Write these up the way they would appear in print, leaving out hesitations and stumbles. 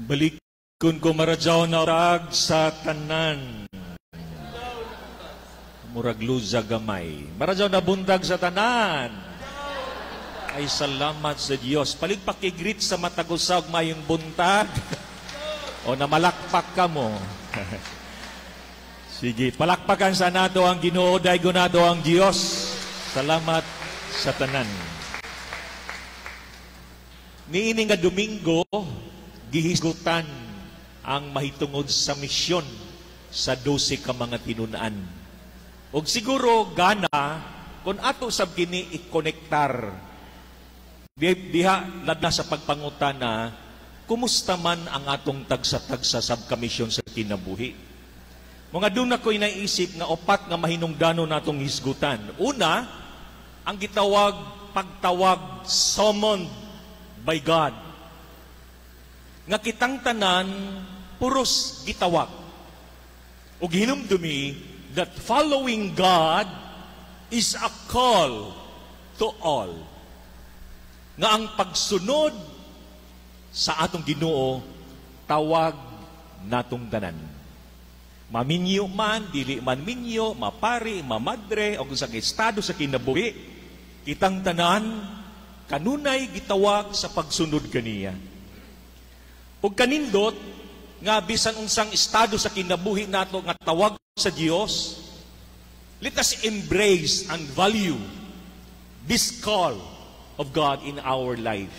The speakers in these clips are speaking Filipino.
Balikon ko maradyaw na rag sa tanan. Murag luza gamay. Maradyaw na buntag sa tanan. Ay salamat sa Diyos. Paligpakigrit sa matagusag mayong buntag. O namalakpak ka mo. Sige, palakpakan sa nato ang Ginoo, daygo nato ang Diyos. Salamat sa tanan. Niini nga Domingo, gihisgutan ang mahitungod sa misyon sa 12 ka mga tinunan. Og siguro gana kung ato sab kini i-konektar diha ladna sa pagpangutana, kumusta man ang atong tagsa-tagsa sa kamisyon sa kinabuhi. Mga doon ako'y naisip nga opat nga mahinungdanon natong hisgutan. Una, ang gitawag pagtawag, summoned by God. Nga kitang tanan puros gitawag. O hinumdumi that following God is a call to all. Nga ang pagsunod sa atong Ginoo tawag natong tanan. Maminyo man, dili man minyo, mapari, mamadre, o kung sa estado sa kinabuhi, kitang tanan, kanunay gitawag sa pagsunod kaniya. Ug kanindot, nga bisan unsang estado sa kinabuhi nato nga tawag sa Dios, let us embrace and value this call of God in our life.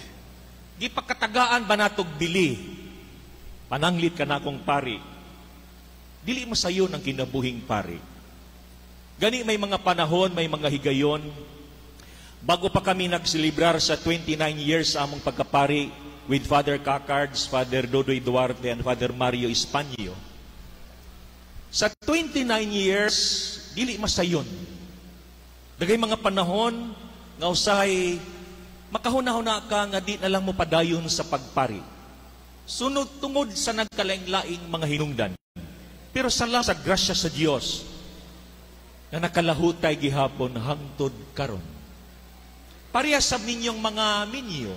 Di pagkatagaan ba natog dili? Pananglit ka na akong pari. Dili masayon ang kinabuhing pari. Gani may mga panahon, may mga higayon, bago pa kami nagselebrar sa 29 years among pagkapari with Father Cacards, Father Dodoy Duarte, and Father Mario Espanyo. Sa 29 years, dili masayon. Dagay mga panahon, nga usahay, makahuna-huna ka nga di na lang mo padayon sa pagpari. Sunod tungod sa nagkalaing-laing mga hinungdan. Pero salamat sa grasya sa Diyos na nakalahutay gihapon hangtod karon. Parehas sa ninyong mga minyo.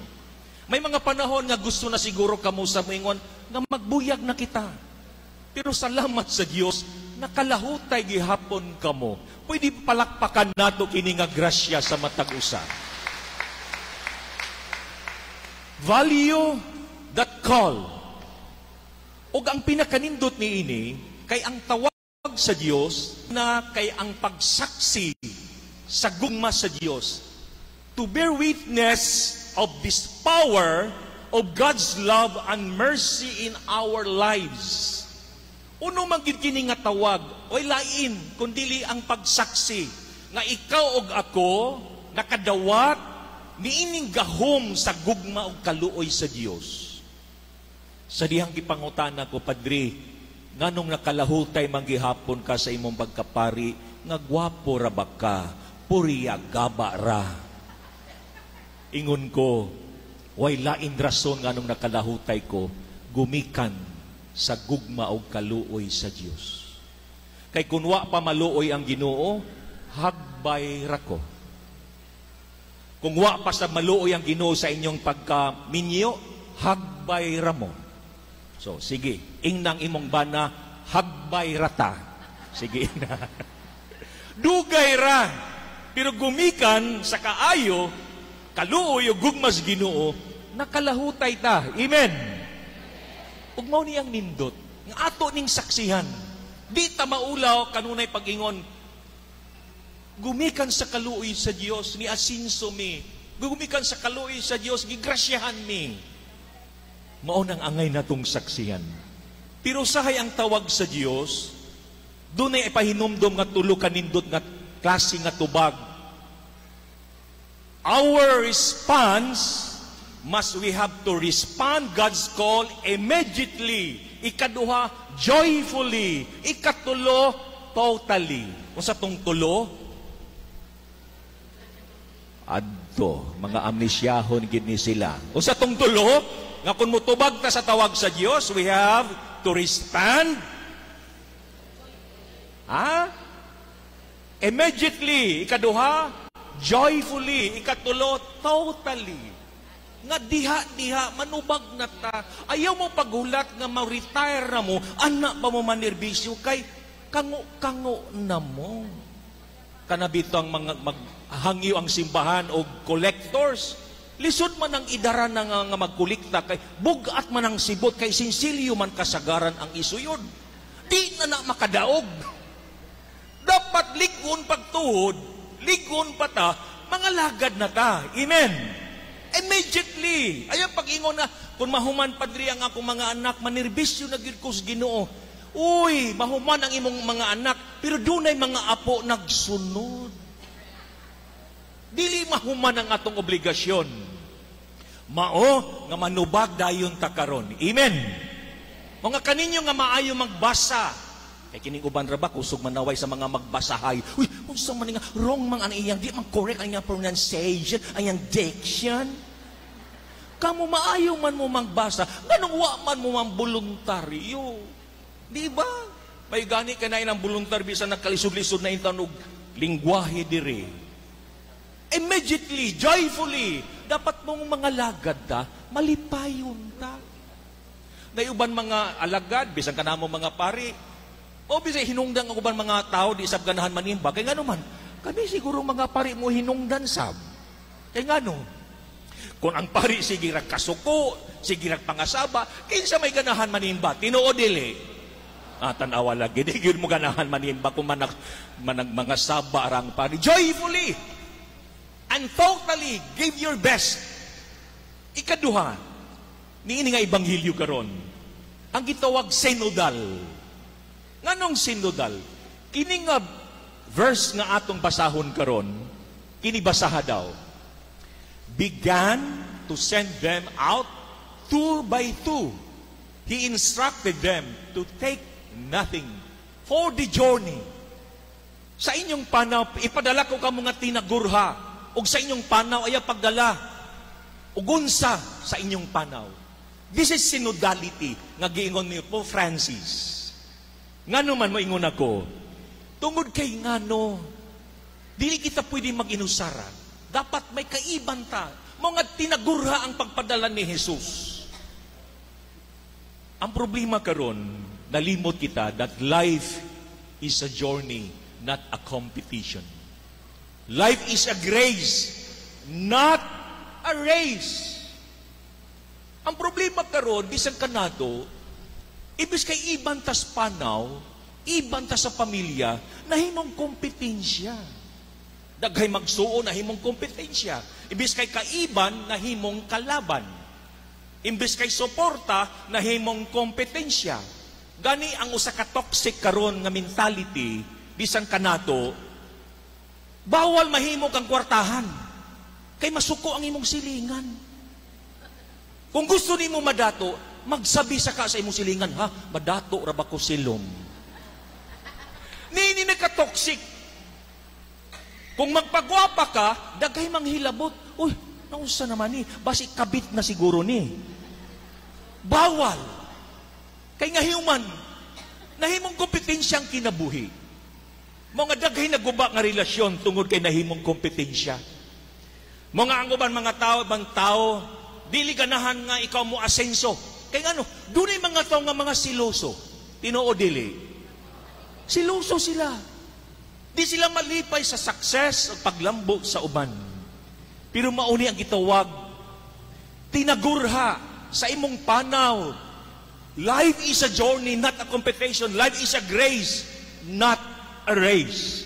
May mga panahon nga gusto na siguro kamo sa moingon nga magbuyag na kita. Pero salamat sa Diyos, nakalahutay gihapon kamo. Pwede palakpakan nato kini nga grasya sa matag usa. Value that call. Og ang pinakanindot ni ini, kay ang tawag sa Diyos na kay ang pagsaksi sa gugma sa Diyos. To bear witness of this power of God's love and mercy in our lives. Uno man gid kini nga tawag, oy lain kundili ang pagsaksi nga ikaw og ako nakadawat niining gahom sa gugma ug kaluoy sa Dios. Sa dihang gipangutana ko, Padre, nganong nakalahutay manggihapon ka sa imong pagkapari nga gwapo ra ba ka, puriya gaba ra. Ingon ko, way lain rason nganong nakalahutay ko, gumikan sa gugma o kaluoy sa Dios. Kay kunwa pa maluoy ang Ginoo, hagbay ra ko. Kung wa pa sa maluoy ang Ginoo sa inyong pagkaminyo, hagbay ra mo. So, sige, ingnang imong bana, hagbay rata. Sige na. Dugay ra. Pero gumikan sa kaayo, kaluoy o gugmas Ginoo, nakalahutay ta. Amen. Ug mao niyang nindot, nga ato ning saksihan. Di ta maulaw kanunay pag-ingon, gumikan sa kaluoy sa Dios, ni asinso mi. Gumikan sa kaluoy sa Dios, gigrasyahan mi. Mao nang angay natong saksihan. Pero sahay ang tawag sa Dios, dunay ipahinumdom nga tulo ka nindot nga klase nga tubag. Our response must we have to respond God's call immediately. Ikaduha, joyfully. Ikatulo, totally. Kung sa tong tulo, adto, mga amnesyahon gini sila. Kung sa tong tulo, nga kung mutubag ta sa tawag sa Diyos, we have to respond immediately. Ikaduha, joyfully. Ikatulo, totally. nga diha-diha, manubag na ta. Ayaw mo pagulat nga ma-retire na mo, anak pa mo manirbisyo, kay kango-kango na mo. Kanabito ang mga maghangyo ang simbahan o collectors. Lisod man ang idara na nga magkulikta, kay bugat man ang sibot, kay sinsilyo man kasagaran ang isuyod. Di na makadaog. Dapat ligon pagtuhod, ligon pa ta, mga lagad na ta. Amen. Immediately. Ayaw pag-ingon na, kung mahuman padri ang akong mga anak, manirbisyo na gyud ko sa Ginoo. Uy, mahuman ang imong mga anak, pero dunay mga apo nagsunod. Dili mahuman ang atong obligasyon. Mao nga manubag dayon ta karon. Amen. Mga kaninyo nga maayo magbasa. Kay kining uban ra ba kusog manaway sa mga magbasahay. Uy, unsa man nga wrong man ang iyang di man correct ang iyang pronunciation, ang iyang diction. Kamu maayo man mo magbasa, ganong wa man mo man voluntaryo. Di ba? May gani ka na ilang voluntaryo bisan nagkalisod-lisod na intanog lingwahe dire. Immediately, joyfully, dapat mong mga lagad ta, malipayon ta. Nayuban mga alagad, bisan ka na mo mga pari, o bisan hinungdan ang uban mga tao, di isab ganahan manimba, kaya nga naman, kami siguro mga pari mo hinungdan sab. Kaya nga no, kung ang pari sige kasuko, sige pangasaba, kinsa may ganahan manimba, tinuod dili. Tanawa lagi, di yun mo ganahan manimba kung mga saba arang pari. Joyfully and totally give your best. Ikaduha, niini nga ibanghilyo karon, ang gitawag synodal. Nganong synodal? Kini nga verse nga atong basahon karon, kini basaha daw. Began to send them out 2 by 2. He instructed them to take nothing for the journey. Sa inyong panaw, ipadala ko ka mga tinagurha, o sa inyong panaw ay pagdala, ugunsa sa inyong panaw. This is synodality, nga giingon ni Pope Francis. Ngano man mo ingon ako, tungod kay ngano, dili kita pwede mag-inusara. Dapat may kaiban ta. Mga tinagurha ang pagpadala ni Jesus. Ang problema karon, nalimot kita that life is a journey, not a competition. Life is a grace, not a race. Ang problema karon, bisan kanado, ibis kay iban tas panaw, iban tas sa pamilya, nahimong kompetensya. Daghay magsuo, nahimong kompetensya. Ibis kay kaiban, nahimong kalaban. Imbis kay suporta, nahimong kompetensya. Gani ang usa ka toxic karon nga mentality, bisan kanato, bawal mahimo kang kwartahan. Kay masuko ang imong silingan. Kung gusto nimo madato, magsabi sa ka sa imong silingan, ha, madato ra ba ko silom? Nini nagka-toxic. Kung magpagwapa ka, daghay manghilabot. Uy, nausa naman ni, basi kabit na siguro ni. Bawal. Kay nga human, nahimong kompetensyang kinabuhi. Mga daghay na guba nga relasyon tungod kay nahimong kompetensya. Mga anguban mga tao, ibang tao, dili ganahan nga ikaw mo asenso. Kay ano, dunay mga tao nga mga siloso. Tinoo dili. Siloso sila. Di sila malipay sa success o paglambo sa uban. Pero mauni ang gitawag, tinagurha sa imong panaw. Life is a journey, not a competition. Life is a grace, not a race.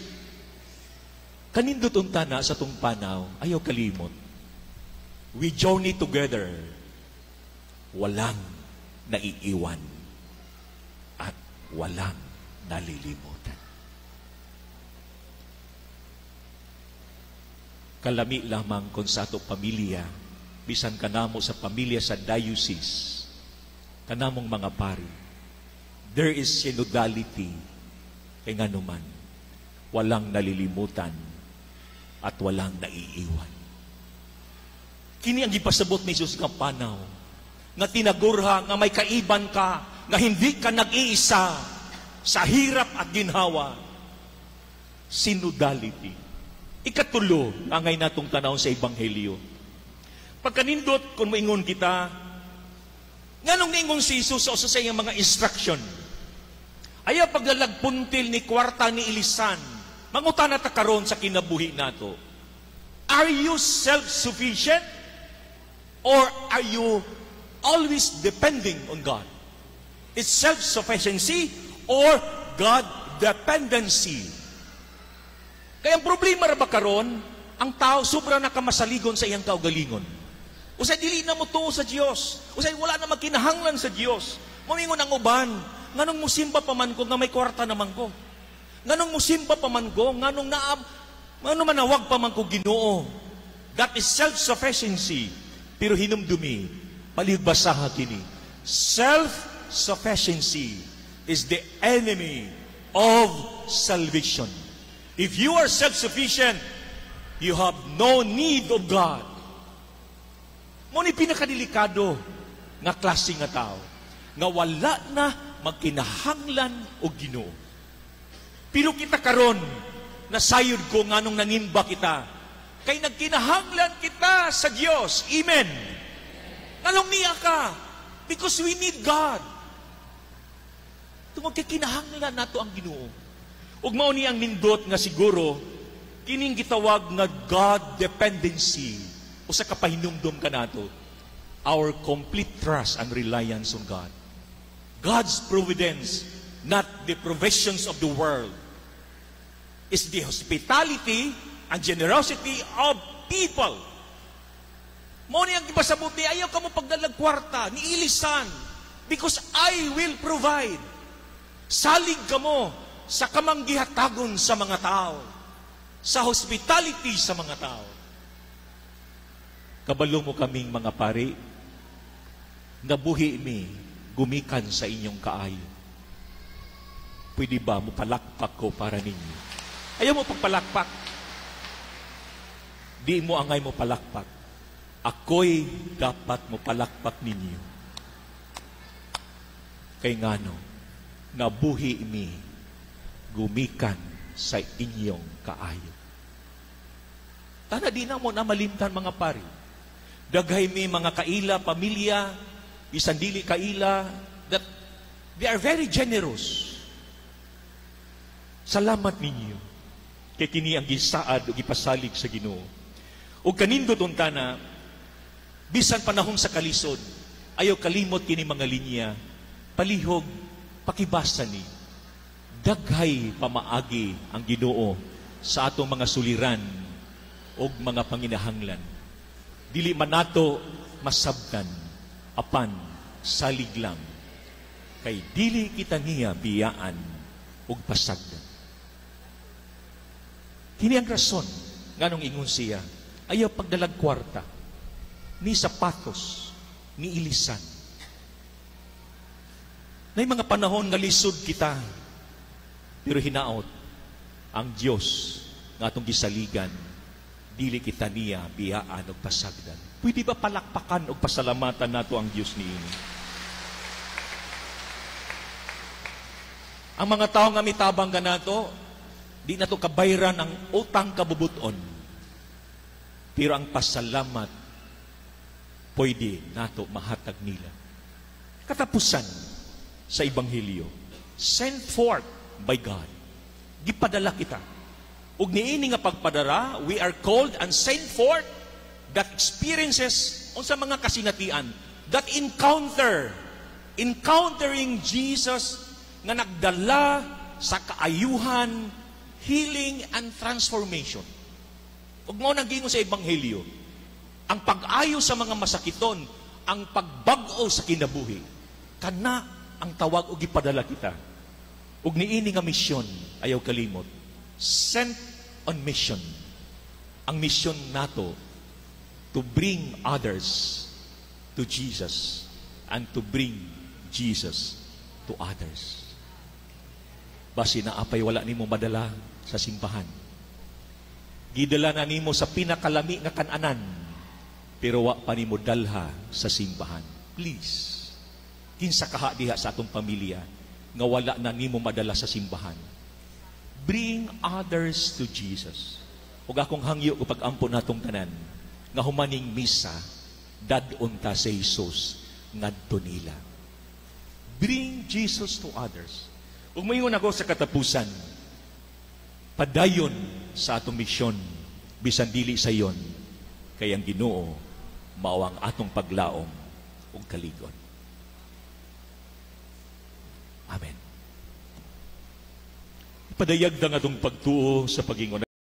Kanindot unta na sa tong panaw, ayaw kalimot. We journey together. Walang naiiwan at walang nalilimutan. Kalami lamang kung sa ato pamilya, bisan kanamo sa pamilya sa diocese, kanamong mga pari, there is synodality, kay nga naman, walang nalilimutan at walang naiiwan. Kini ang gipasabot ni Jesus nga panaw, nga tinagurha, nga may kaiban ka, nga hindi ka nag-iisa sa hirap at ginhawa. Synodality. Ikatulo, angay natong tanawon sa Ebanghelyo. Pagkanindot, kung maingon kita, nganong ningon si Jesus sa usa sa iyang mga instruction, ayaw paglalagpuntil ni kwarta ni ilisan, mangutana ta karon sa kinabuhi nato, are you self-sufficient? Or are you always depending on God? It's self-sufficiency or God-dependency. Kaya ang problema ra ba karon, ang tao sobra nakamasaligon sa iyang kaugalingon. Usay dili na mo tuo sa Dios. Usay wala na magkinahanglan sa Dios. Momingon ang uban, nganong musimba pa man ko nga may kwarta naman ko. Nganong musimba pa man ko, nganong manawag pa man ko Ginoo. That is self-sufficiency. Pero hinumdumi, palihugbasaha kini. Self-sufficiency is the enemy of salvation. If you are self-sufficient, you have no need of God. Muna pinakadelikado nga klase nga tao, nga wala na magkinahanglan o Ginoo. Pero kita karon, nasayod ko nganong nangimba kita, kay nagkinahanglan kita sa Dios. Amen. Nganong niya ka? Because we need God. Tungod kay kinahanglan nato ang Ginoo. Ug mao ni ang nindot nga siguro kining gitawag nga God dependency o sa kapahinumdom kanato, our complete trust and reliance on God. God's providence, not the provisions of the world, is the hospitality and generosity of people. Mao ni ang gipasabot ni ayaw ka mo pagdalag kwarta ni ilisan because I will provide. Salig ka mo sa kamanggihatagon sa mga tao, sa hospitality sa mga tao. Kabalo mo kaming mga pari, nabuhi mi gumikan sa inyong kaayo. Pwede ba mo palakpak ko para ninyo? Ayaw mo pagpalakpak. Di mo angay mo palakpak. Ako'y dapat mo palakpak ninyo. Kay ngano, nabuhi mi gumikan sa inyong kaayo. Tana di na mo na malimtan mga pari. Daghay mi mga kaila, pamilya, bisan dili kaila, that they are very generous. Salamat ninyo. Kay kini ang gisaad o gipasalig sa Ginoo. O kanindot untana, bisan panahon sa kalisod, ayaw kalimot kini mga linya, palihog, pakibasa ni. Daghay pamaagi ang Ginoo sa atong mga suliran o mga panginahanglan. Dili man nato masabtan, apan salig lang. Kay dili kita niya biyaan o pasagdan. Kini ang rason nganong ingon siya, ayaw pagdalag kwarta, ni sapatos, ni ilisan. Nay mga panahon nga lisod kita, pero hinaot ang Diyos nga atong gisaligan, dili kita niya biyaan o pasagdan. Pwede ba palakpakan o pasalamatan nato ang Diyos niini? Ang mga tao nga mitabang ka nato, di nato kabayran ang utang kabubuton. Pero ang pasalamat, pwede nato mahatag nila. Katapusan sa Ebanghelyo, sent forth by God. Gipadala kita. Ug niini nga pagpadara, we are called and sent forth that experiences unsa mga kasinatian, that encountering Jesus nga nagdala sa kaayuhan, healing, and transformation. Ug mao naggingon sa Ebanghelyo, ang pag-ayo sa mga masakiton, ang pagbag-o sa kinabuhi, kana ang tawag o gipadala kita. Ug niini nga misyon, ayaw kalimot, sent on mission. Ang misyon nato, to bring others to Jesus and to bring Jesus to others. Basi na apay wala nimo madala sa simbahan. Gidala na nimo sa pinakalami nga kan-anan, pero wa pa nimo dalha sa simbahan. Please, kinsa kaha diha sa atong pamilya nga wala na nimo madala sa simbahan. Bring others to Jesus. Ug akong hangyo o pag-ampo natong tanan nga humaning misa dadunta sa Jesus ngadto nila. Bring Jesus to others. Ug moingon ako sa katapusan, padayon sa atong misyon bisan dili sa yon kay ang Ginoo mao ang atong paglaom ug kaligon. Amen. Padayag ang atong pagtuo sa pagingon.